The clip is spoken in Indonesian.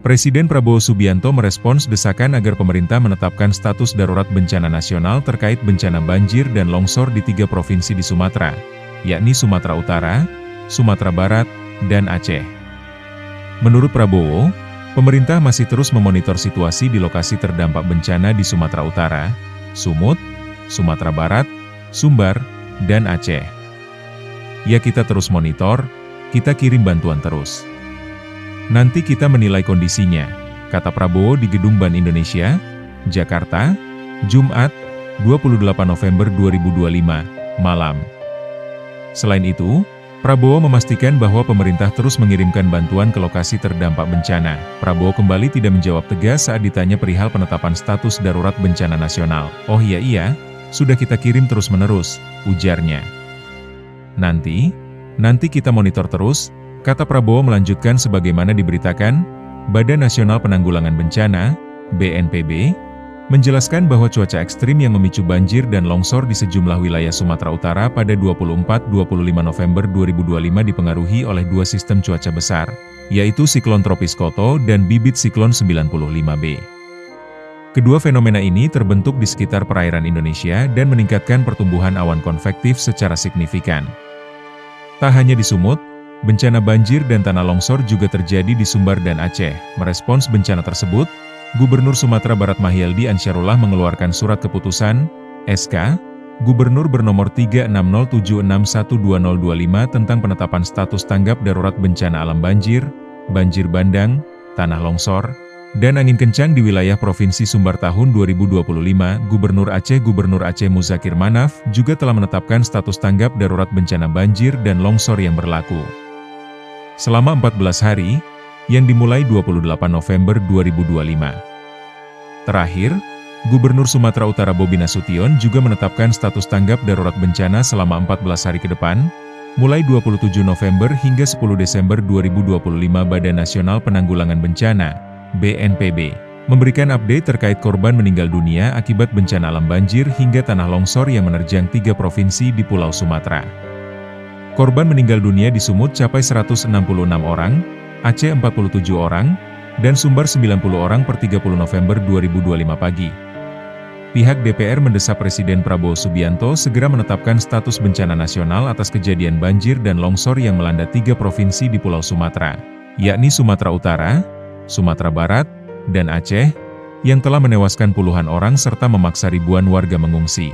Presiden Prabowo Subianto merespons desakan agar pemerintah menetapkan status darurat bencana nasional terkait bencana banjir dan longsor di 3 provinsi di Sumatera, yakni Sumatera Utara, Sumatera Barat, dan Aceh. Menurut Prabowo, pemerintah masih terus memonitor situasi di lokasi terdampak bencana di Sumatera Utara, Sumut, Sumatera Barat, Sumbar, dan Aceh. Ya, kita terus monitor, kita kirim bantuan terus. Nanti kita menilai kondisinya, kata Prabowo di Gedung Bank Indonesia, Jakarta, Jumat, 28 November 2025, malam. Selain itu, Prabowo memastikan bahwa pemerintah terus mengirimkan bantuan ke lokasi terdampak bencana. Prabowo kembali tidak menjawab tegas saat ditanya perihal penetapan status darurat bencana nasional. Oh iya, sudah kita kirim terus-menerus, ujarnya. Nanti kita monitor terus, kata Prabowo melanjutkan sebagaimana diberitakan, Badan Nasional Penanggulangan Bencana, BNPB, menjelaskan bahwa cuaca ekstrim yang memicu banjir dan longsor di sejumlah wilayah Sumatera Utara pada 24-25 November 2025 dipengaruhi oleh 2 sistem cuaca besar, yaitu siklon tropis Koto dan bibit siklon 95B. Kedua fenomena ini terbentuk di sekitar perairan Indonesia dan meningkatkan pertumbuhan awan konvektif secara signifikan. Tak hanya di Sumut, bencana banjir dan tanah longsor juga terjadi di Sumbar dan Aceh. Merespons bencana tersebut, Gubernur Sumatera Barat Mahyaldi Ansyarullah mengeluarkan surat keputusan, SK, Gubernur bernomor 3607612025 tentang penetapan status tanggap darurat bencana alam banjir, banjir bandang, tanah longsor, dan angin kencang di wilayah Provinsi Sumbar tahun 2025. Gubernur Aceh Muzakir Manaf juga telah menetapkan status tanggap darurat bencana banjir dan longsor yang berlaku selama 14 hari, yang dimulai 28 November 2025. Terakhir, Gubernur Sumatera Utara Bobi Nasution juga menetapkan status tanggap darurat bencana selama 14 hari ke depan, mulai 27 November hingga 10 Desember 2025. Badan Nasional Penanggulangan Bencana, BNPB, memberikan update terkait korban meninggal dunia akibat bencana alam banjir hingga tanah longsor yang menerjang 3 provinsi di Pulau Sumatera. Korban meninggal dunia di Sumut capai 166 orang, Aceh 47 orang, dan Sumbar 90 orang per 30 November 2025 pagi. Pihak DPR mendesak Presiden Prabowo Subianto segera menetapkan status bencana nasional atas kejadian banjir dan longsor yang melanda 3 provinsi di Pulau Sumatera, yakni Sumatera Utara, Sumatera Barat, dan Aceh, yang telah menewaskan puluhan orang serta memaksa ribuan warga mengungsi.